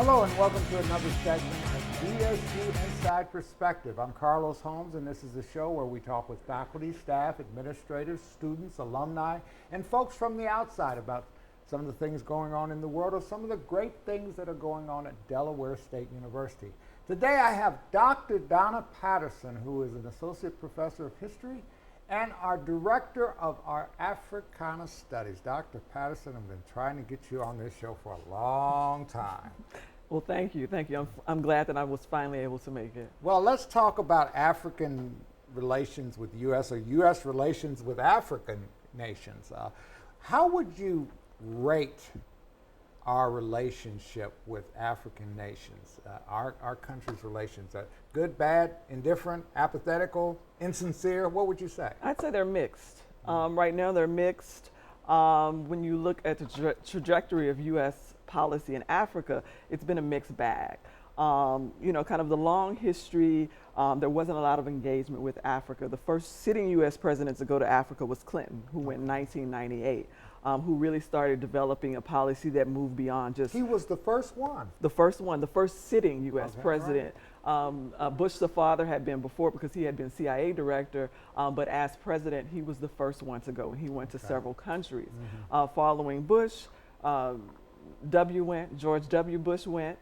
Hello and welcome to another segment of DSU Inside Perspective. I'm Carlos Holmes, and this is a show where we talk with faculty, staff, administrators, students, alumni, and folks from the outside about some of the things going on in the world or some of the great things that are going on at Delaware State University. Today I have Dr. Donna Patterson, who is an associate professor of history and our director of our Africana Studies. Dr. Patterson, I've been trying to get you on this show for a long time. Well, thank you. I'm glad that I was finally able to make it. Well, let's talk about African relations with U.S. or U.S. relations with African nations. How would you rate our relationship with African nations, our country's relations? Good, bad, indifferent, apathetical, insincere? What would you say? I'd say they're mixed. Right now they're mixed. When you look at the trajectory of U.S. policy in Africa, it's been a mixed bag. Kind of the long history, there wasn't a lot of engagement with Africa. The first sitting U.S. president to go to Africa was Clinton, who went in 1998, who really started developing a policy that moved beyond just... He was the first one. The first sitting U.S. president. Right. Bush the father had been before because he had been CIA director, but as president, he was the first one to go. He went to several countries. Following Bush, George W. Bush went.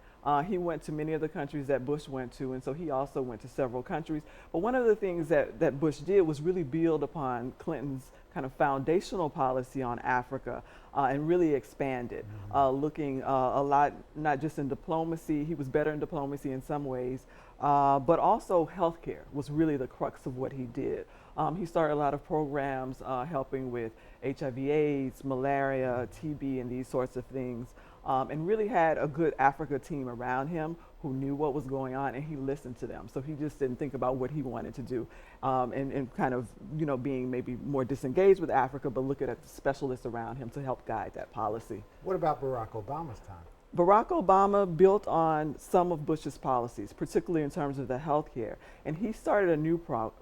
He went to many of the countries that Bush went to, and so he also went to several countries. But one of the things that Bush did was really build upon Clinton's kind of foundational policy on Africa and really expand it, looking a lot, not just in diplomacy. He was better in diplomacy in some ways, but also healthcare was really the crux of what he did. He started a lot of programs helping with HIV/AIDS, malaria, TB, and these sorts of things. And really had a good Africa team around him who knew what was going on, and he listened to them. So he just didn't think about what he wanted to do and kind of, being maybe more disengaged with Africa, but looking at the specialists around him to help guide that policy. What about Barack Obama's time? Barack Obama built on some of Bush's policies, particularly in terms of the health care. And he started a new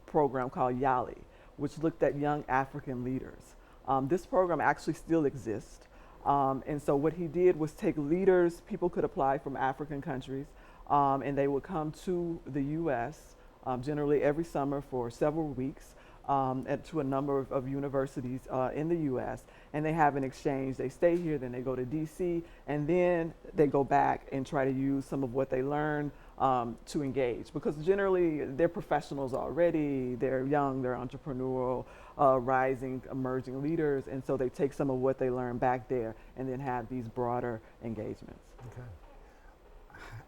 program called YALI, which looked at young African leaders. This program actually still exists. And so what he did was take leaders, people could apply from African countries, and they would come to the U.S. Generally every summer for several weeks to a number of universities in the U.S. And they have an exchange. They stay here, then they go to D.C., and then they go back and try to use some of what they learn to engage, because generally they're professionals already, they're young, they're entrepreneurial, rising, emerging leaders, and so they take some of what they learn back there and then have these broader engagements. Okay.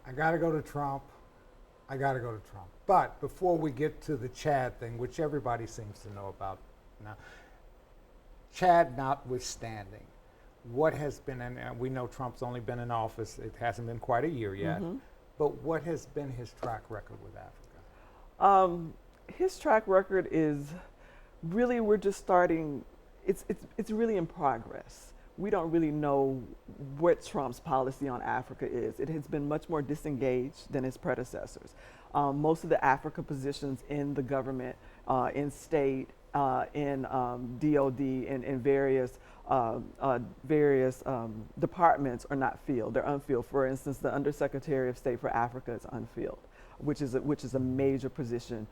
I got to go to Trump. But before we get to the Chad thing, which everybody seems to know about now, Chad notwithstanding, what has been, and we know Trump's only been in office, it hasn't been quite a year yet, but what has been his track record with Africa? His track record is really, we're just starting, it's really in progress. We don't really know what Trump's policy on Africa is. It has been much more disengaged than his predecessors. Most of the Africa positions in the government, in state, in DOD, and in various departments are not filled. They're unfilled. For instance, the Undersecretary of State for Africa is unfilled, which is a major position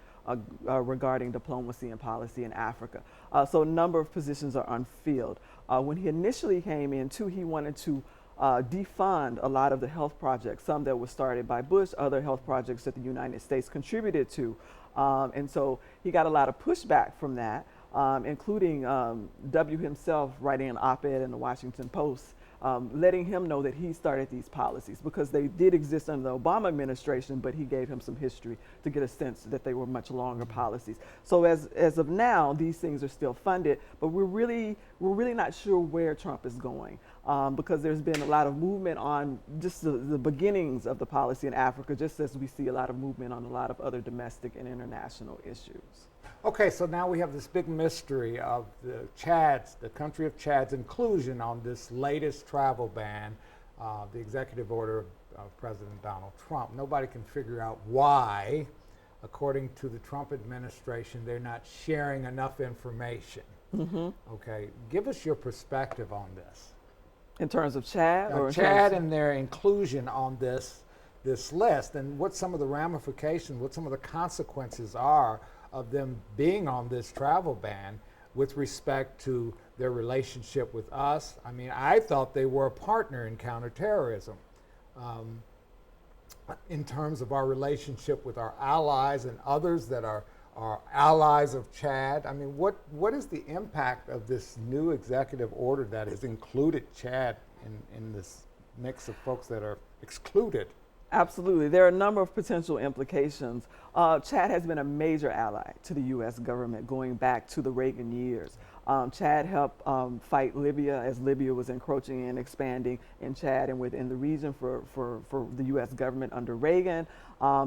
regarding diplomacy and policy in Africa. So a number of positions are unfilled. When he initially came in, too, he wanted to defund a lot of the health projects, some that were started by Bush, other health projects that the United States contributed to. And so he got a lot of pushback from that, including W himself writing an op-ed in the Washington Post, letting him know that he started these policies, because they did exist under the Obama administration, but he gave him some history to get a sense that they were much longer policies. So as of now, these things are still funded, but we're really not sure where Trump is going, because there's been a lot of movement on just the beginnings of the policy in Africa, just as we see a lot of movement on a lot of other domestic and international issues. Okay, so now we have this big mystery of the country of Chad's inclusion on this latest travel ban, the executive order of President Donald Trump. Nobody can figure out why, according to the Trump administration, they're not sharing enough information. Okay, give us your perspective on this. In terms of Chad, or in Chad terms and their inclusion on this list, and what some of the ramifications, what some of the consequences are of them being on this travel ban with respect to their relationship with us. I mean, I thought they were a partner in counterterrorism. In terms of our relationship with our allies and others that are allies of Chad, I mean, what is the impact of this new executive order that has included Chad in this mix of folks that are excluded? Absolutely. There are a number of potential implications. Chad has been a major ally to the U.S. government going back to the Reagan years. Chad helped fight Libya as Libya was encroaching and expanding in Chad and within the region for the U.S. government under Reagan.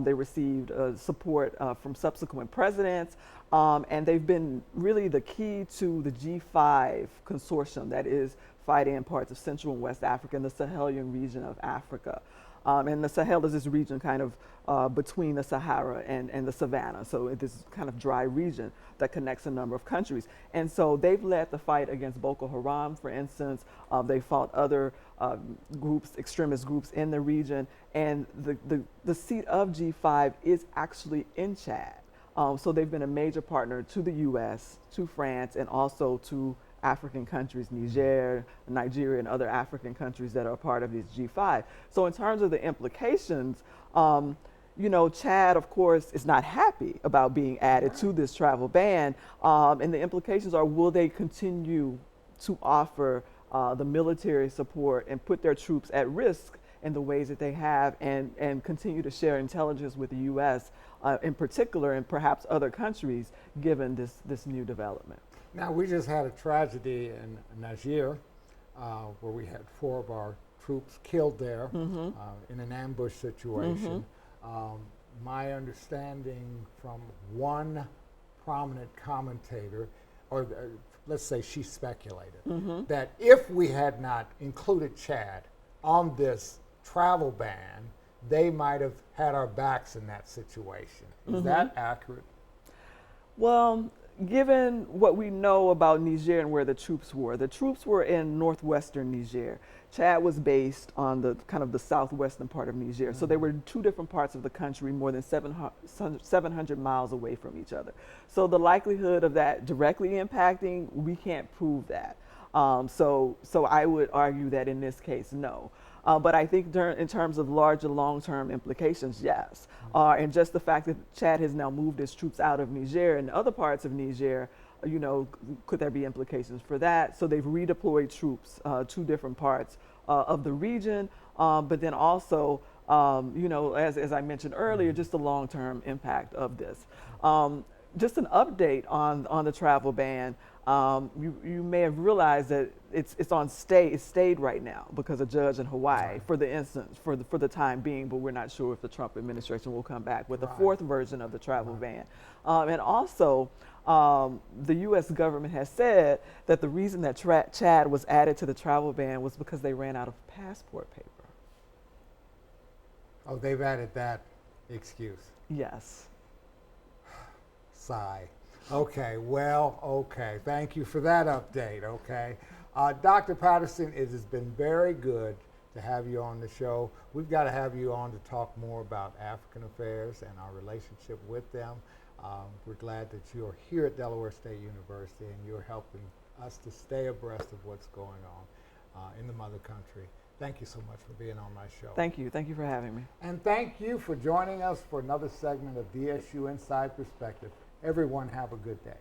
They received support from subsequent presidents, and they've been really the key to the G5 consortium that is fighting in parts of Central and West Africa and the Sahelian region of Africa. And the Sahel is this region kind of between the Sahara and the Savannah. So this kind of dry region that connects a number of countries. And so they've led the fight against Boko Haram, for instance. They fought other groups, extremist groups in the region. And the seat of G5 is actually in Chad. So they've been a major partner to the U.S., to France, and also to African countries, Niger, Nigeria, and other African countries that are part of this G5. So in terms of the implications, Chad, of course, is not happy about being added to this travel ban. And the implications are, will they continue to offer the military support and put their troops at risk in the ways that they have and continue to share intelligence with the U.S. In particular, and perhaps other countries, given this new development? Now, we just had a tragedy in Niger where we had 4 of our troops killed there in an ambush situation. My understanding from one prominent commentator, or let's say she speculated, that if we had not included Chad on this travel ban, they might have had our backs in that situation. Is that accurate? Well, given what we know about Niger and where the troops were in northwestern Niger. Chad was based on the kind of the southwestern part of Niger. So they were in 2 different parts of the country, more than 700 miles away from each other. So the likelihood of that directly impacting, we can't prove that. So I would argue that in this case, no. But I think in terms of larger long-term implications, yes. And just the fact that Chad has now moved its troops out of Niger and other parts of Niger, could there be implications for that? So they've redeployed troops to different parts of the region, but then also, as I mentioned earlier, just the long-term impact of this. Just an update on the travel ban. You may have realized that it's stayed right now because a judge in Hawaii for the time being, but we're not sure if the Trump administration will come back with a 4th version of the travel ban. And also, the U.S. government has said that the reason that Chad was added to the travel ban was because they ran out of passport paper. Oh, they've added that excuse. Yes. Sigh. Okay, okay. Thank you for that update, okay. Dr. Patterson, it has been very good to have you on the show. We've got to have you on to talk more about African affairs and our relationship with them. We're glad that you're here at Delaware State University and you're helping us to stay abreast of what's going on in the mother country. Thank you so much for being on my show. Thank you. Thank you for having me. And thank you for joining us for another segment of DSU Inside Perspective. Everyone have a good day.